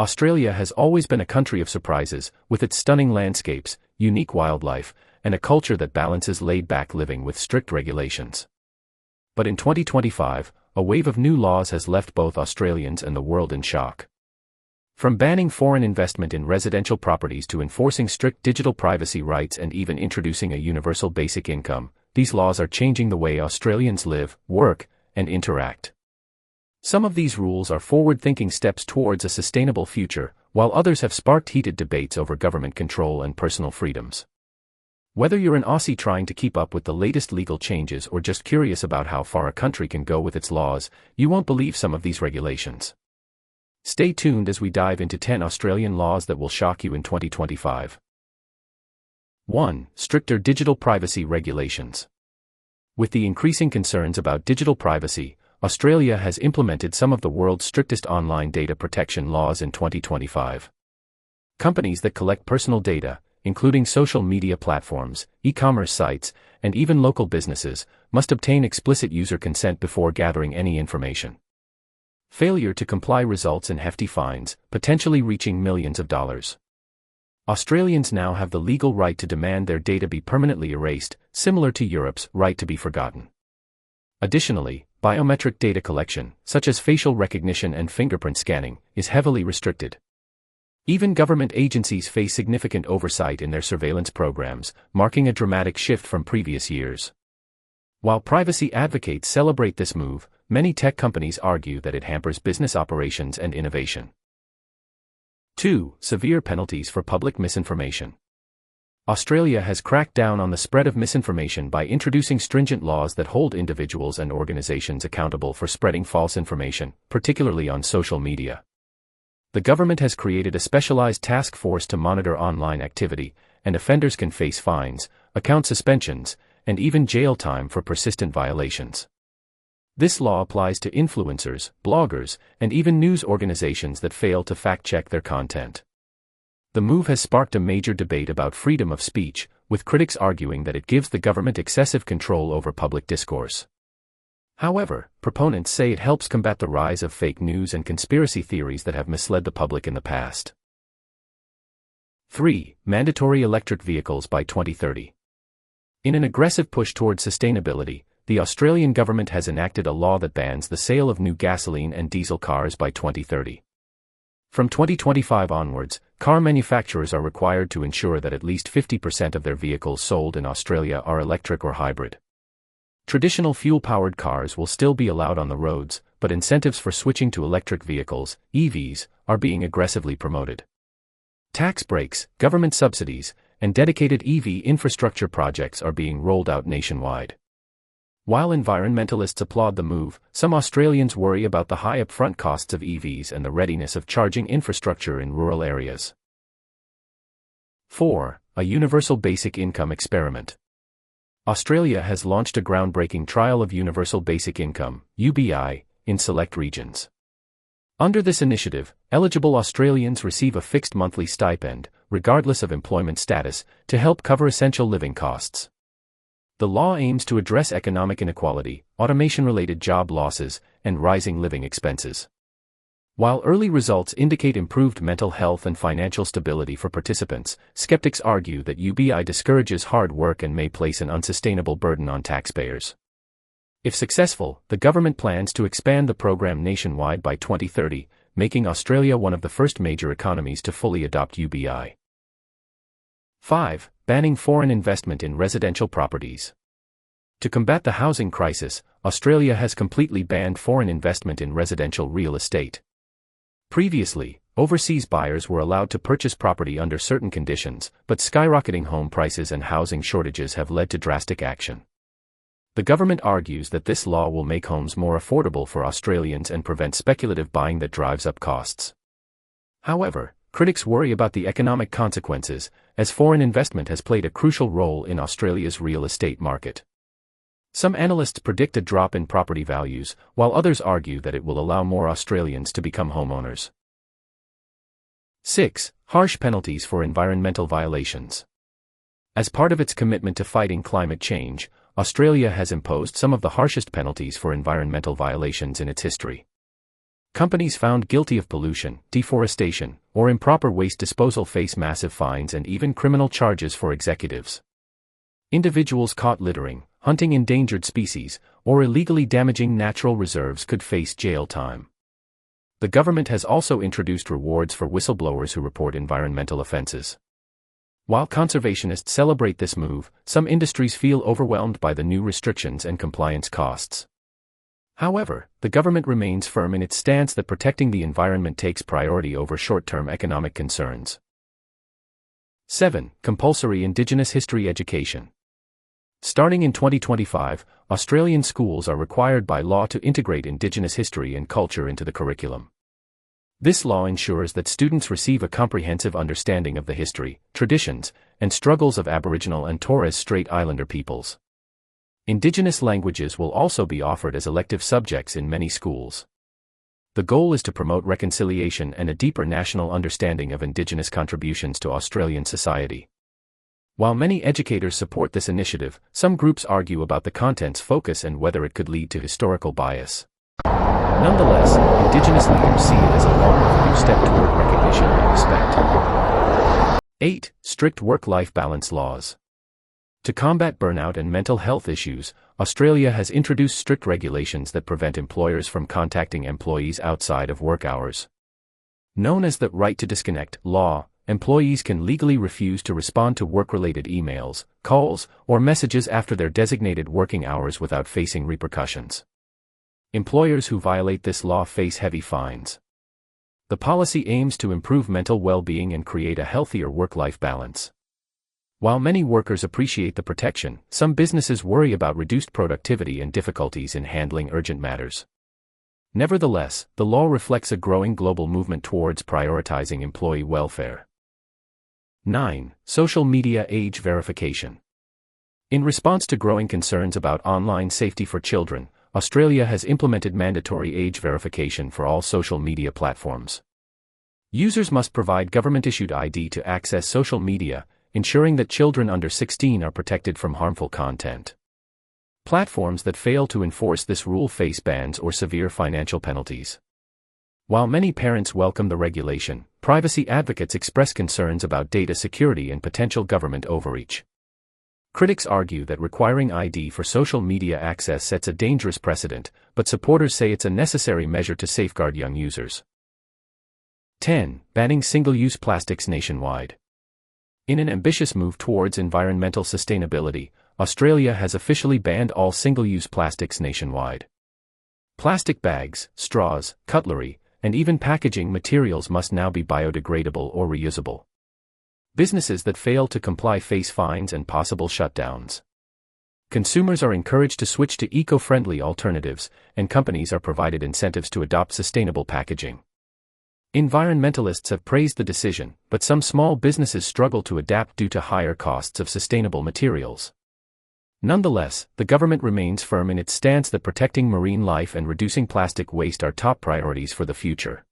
Australia has always been a country of surprises, with its stunning landscapes, unique wildlife, and a culture that balances laid-back living with strict regulations. But in 2025, a wave of new laws has left both Australians and the world in shock. From banning foreign investment in residential properties to enforcing strict digital privacy rights and even introducing a universal basic income, these laws are changing the way Australians live, work, and interact. Some of these rules are forward-thinking steps towards a sustainable future, while others have sparked heated debates over government control and personal freedoms. Whether you're an Aussie trying to keep up with the latest legal changes or just curious about how far a country can go with its laws, you won't believe some of these regulations. Stay tuned as we dive into 10 Australian laws that will shock you in 2025. 1. Stricter digital privacy regulations. With the increasing concerns about digital privacy, Australia has implemented some of the world's strictest online data protection laws in 2025. Companies that collect personal data, including social media platforms, e-commerce sites, and even local businesses, must obtain explicit user consent before gathering any information. Failure to comply results in hefty fines, potentially reaching millions of dollars. Australians now have the legal right to demand their data be permanently erased, similar to Europe's right to be forgotten. Additionally, biometric data collection, such as facial recognition and fingerprint scanning, is heavily restricted. Even government agencies face significant oversight in their surveillance programs, marking a dramatic shift from previous years. While privacy advocates celebrate this move, many tech companies argue that it hampers business operations and innovation. 2. Severe penalties for public misinformation. Australia has cracked down on the spread of misinformation by introducing stringent laws that hold individuals and organizations accountable for spreading false information, particularly on social media. The government has created a specialized task force to monitor online activity, and offenders can face fines, account suspensions, and even jail time for persistent violations. This law applies to influencers, bloggers, and even news organizations that fail to fact-check their content. The move has sparked a major debate about freedom of speech, with critics arguing that it gives the government excessive control over public discourse. However, proponents say it helps combat the rise of fake news and conspiracy theories that have misled the public in the past. 3. Mandatory electric vehicles by 2030. In an aggressive push towards sustainability, the Australian government has enacted a law that bans the sale of new gasoline and diesel cars by 2030. From 2025 onwards, car manufacturers are required to ensure that at least 50% of their vehicles sold in Australia are electric or hybrid. Traditional fuel-powered cars will still be allowed on the roads, but incentives for switching to electric vehicles, EVs, are being aggressively promoted. Tax breaks, government subsidies, and dedicated EV infrastructure projects are being rolled out nationwide. While environmentalists applaud the move, some Australians worry about the high upfront costs of EVs and the readiness of charging infrastructure in rural areas. 4. A universal basic income experiment. Australia has launched a groundbreaking trial of universal basic income, UBI, in select regions. Under this initiative, eligible Australians receive a fixed monthly stipend, regardless of employment status, to help cover essential living costs. The law aims to address economic inequality, automation-related job losses, and rising living expenses. While early results indicate improved mental health and financial stability for participants, skeptics argue that UBI discourages hard work and may place an unsustainable burden on taxpayers. If successful, the government plans to expand the program nationwide by 2030, making Australia one of the first major economies to fully adopt UBI. 5. Banning foreign investment in residential properties. To combat the housing crisis, Australia has completely banned foreign investment in residential real estate. Previously, overseas buyers were allowed to purchase property under certain conditions, but skyrocketing home prices and housing shortages have led to drastic action. The government argues that this law will make homes more affordable for Australians and prevent speculative buying that drives up costs. However, critics worry about the economic consequences, as foreign investment has played a crucial role in Australia's real estate market. Some analysts predict a drop in property values, while others argue that it will allow more Australians to become homeowners. 6. Harsh penalties for environmental violations. As part of its commitment to fighting climate change, Australia has imposed some of the harshest penalties for environmental violations in its history. Companies found guilty of pollution, deforestation, or improper waste disposal face massive fines and even criminal charges for executives. Individuals caught littering, hunting endangered species, or illegally damaging natural reserves could face jail time. The government has also introduced rewards for whistleblowers who report environmental offenses. While conservationists celebrate this move, some industries feel overwhelmed by the new restrictions and compliance costs. However, the government remains firm in its stance that protecting the environment takes priority over short-term economic concerns. 7. Compulsory Indigenous history education. Starting in 2025, Australian schools are required by law to integrate Indigenous history and culture into the curriculum. This law ensures that students receive a comprehensive understanding of the history, traditions, and struggles of Aboriginal and Torres Strait Islander peoples. Indigenous languages will also be offered as elective subjects in many schools. The goal is to promote reconciliation and a deeper national understanding of Indigenous contributions to Australian society. While many educators support this initiative, some groups argue about the content's focus and whether it could lead to historical bias. Nonetheless, Indigenous leaders see it as a long-overdue step toward recognition and respect. 8. Strict work-life balance laws. To combat burnout and mental health issues, Australia has introduced strict regulations that prevent employers from contacting employees outside of work hours. Known as the right to disconnect law, employees can legally refuse to respond to work-related emails, calls, or messages after their designated working hours without facing repercussions. Employers who violate this law face heavy fines. The policy aims to improve mental well-being and create a healthier work-life balance. While many workers appreciate the protection, some businesses worry about reduced productivity and difficulties in handling urgent matters. Nevertheless, the law reflects a growing global movement towards prioritizing employee welfare. 9. Social media age verification. In response to growing concerns about online safety for children, Australia has implemented mandatory age verification for all social media platforms. Users must provide government-issued ID to access social media, ensuring that children under 16 are protected from harmful content. Platforms that fail to enforce this rule face bans or severe financial penalties. While many parents welcome the regulation, privacy advocates express concerns about data security and potential government overreach. Critics argue that requiring ID for social media access sets a dangerous precedent, but supporters say it's a necessary measure to safeguard young users. 10. Banning single-use plastics nationwide. In an ambitious move towards environmental sustainability, Australia has officially banned all single-use plastics nationwide. Plastic bags, straws, cutlery, and even packaging materials must now be biodegradable or reusable. Businesses that fail to comply face fines and possible shutdowns. Consumers are encouraged to switch to eco-friendly alternatives, and companies are provided incentives to adopt sustainable packaging. Environmentalists have praised the decision, but some small businesses struggle to adapt due to higher costs of sustainable materials. Nonetheless, the government remains firm in its stance that protecting marine life and reducing plastic waste are top priorities for the future.